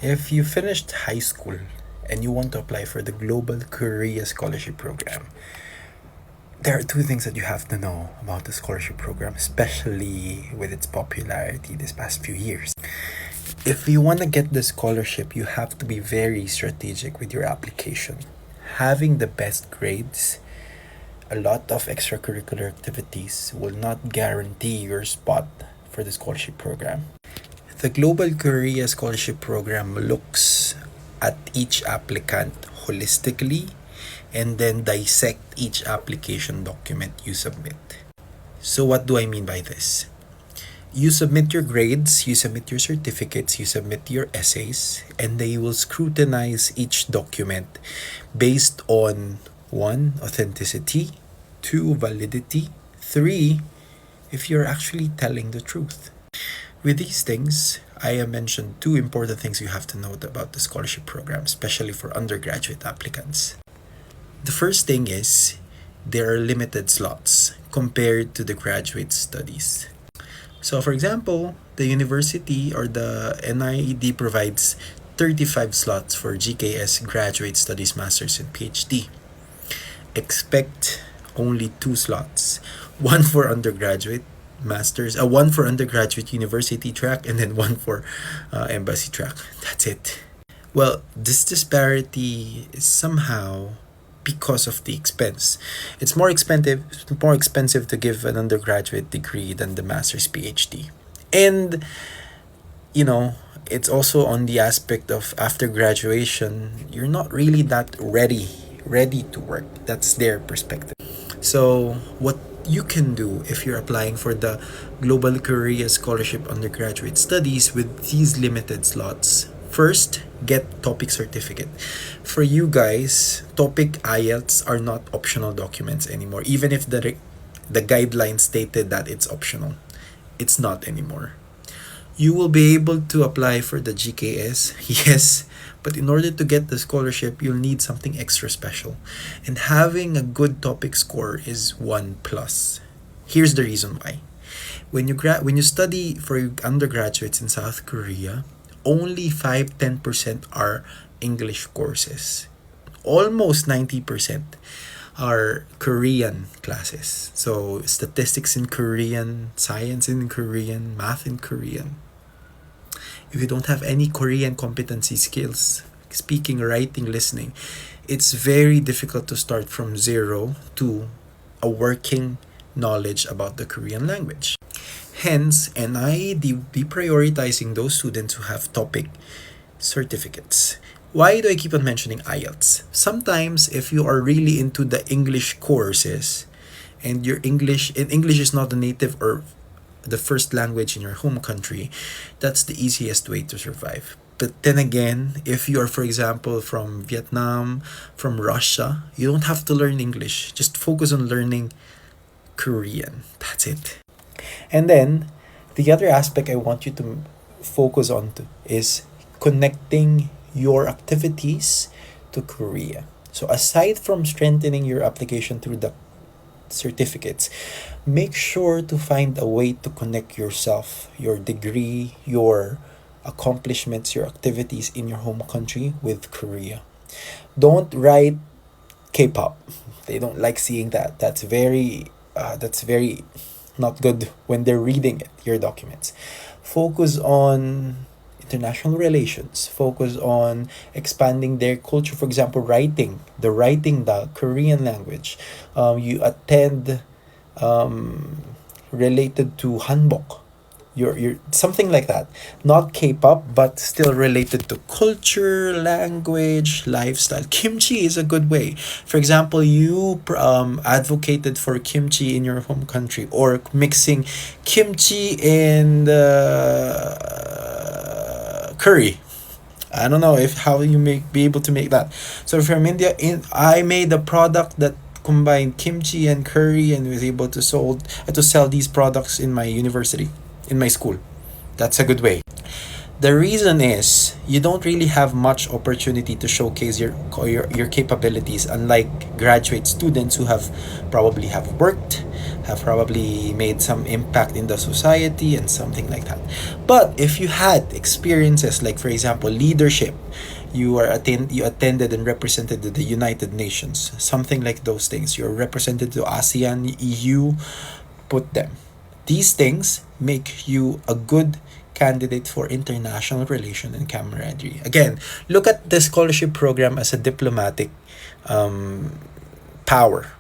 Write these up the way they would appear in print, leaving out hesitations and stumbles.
If you finished high school and you want to apply for the Global Korea Scholarship Program, there are two things that you have to know about the scholarship program, especially with its popularity this past few years. If you want to get the scholarship, you have to be very strategic with your application. Having the best grades, a lot of extracurricular activities will not guarantee your spot for the scholarship program. The Global Korea Scholarship Program looks at each applicant holistically and then dissect each application document you submit. So, what do I mean by this? You submit your grades, you submit your certificates, you submit your essays, and they will scrutinize each document based on one, authenticity, two, validity, three, if you're actually telling the truth. With these things, I have mentioned two important things you have to know about the scholarship program, especially for undergraduate applicants. The first thing is there are limited slots compared to the graduate studies. So, for example, the university or the NIED provides 35 slots for GKS Graduate Studies Masters and PhD. Expect only two slots, one for undergraduate masters, one for undergraduate university track, and then one for embassy track. That's it. Well, this disparity is somehow because of the expense. It's more expensive to give an undergraduate degree than the master's PhD. And you know, it's also on the aspect of after graduation, you're not really that ready to work. That's their perspective. So, what you can do if you're applying for the Global Korea Scholarship Undergraduate Studies with these limited slots, first, get topic certificate. For you guys, topic IELTS are not optional documents anymore. Even if the guidelines stated that it's optional, it's not anymore. You will be able to apply for the GKS, yes, but in order to get the scholarship, you'll need something extra special. And having a good topic score is 1 plus. Here's the reason why. When you study for undergraduates in South Korea, only 5-10% are English courses. Almost 90% are Korean classes. So statistics in Korean, science in Korean, math in Korean. If you don't have any Korean competency skills, speaking, writing, listening, it's very difficult to start from zero to a working knowledge about the Korean language. Hence, NIED be prioritizing those students who have topic certificates. Why do I keep on mentioning IELTS? Sometimes, if you are really into the English courses and your English is not the native or the first language in your home country, that's the easiest way to survive. But then again, if you are, for example, from Vietnam, from Russia, you don't have to learn English. Just focus on learning Korean. That's it. And then, the other aspect I want you to focus on is connecting your activities to Korea. So, aside from strengthening your application through the certificates, make sure to find a way to connect yourself, your degree, your accomplishments, your activities in your home country with Korea. Don't write K-pop. They don't like seeing that. That's very not good when they're reading it, your documents. Focus on international relations. Focus on expanding their culture. For example, writing the Korean language. You attend related to hanbok. You're something like that. Not K-pop, but still related to culture, language, lifestyle. Kimchi is a good way. For example, you advocated for kimchi in your home country, or mixing kimchi and curry. I don't know if how you make be able to make that. So from India, I made a product that combined kimchi and curry and was able to sell these products in my university, in my school. That's a good way. The reason is you don't really have much opportunity to showcase your capabilities, unlike graduate students who have worked, have probably made some impact in the society and something like that. But if you had experiences like, for example, leadership, you attended and represented the United Nations, something like those things. You're represented to ASEAN, EU, put them. These things make you a good candidate for international relation and camaraderie. Again, look at the scholarship program as a diplomatic um, power.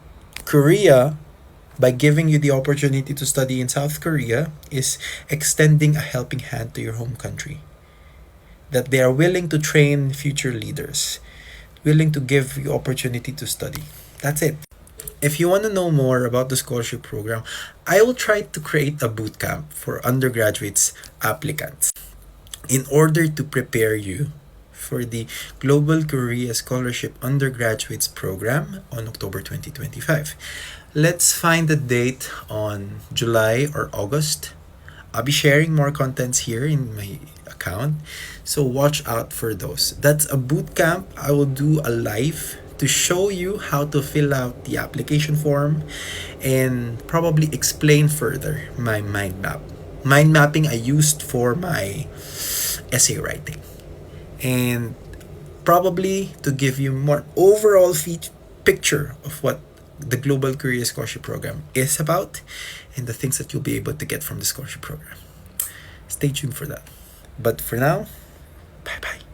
Korea, by giving you the opportunity to study in South Korea, is extending a helping hand to your home country. That they are willing to train future leaders, willing to give you opportunity to study. That's it. If you want to know more about the scholarship program, I will try to create a boot camp for undergraduates applicants in order to prepare you for the Global Korea Scholarship Undergraduates Program on October 2025. Let's find the date on July or August. I'll be sharing more contents here in my account, so watch out for those. That's a boot camp. I will do a live to show you how to fill out the application form and probably explain further my mind map. Mind mapping I used for my essay writing. And probably to give you more overall picture of what the Global Career Scholarship Program is about and the things that you'll be able to get from the scholarship program. Stay tuned for that. But for now,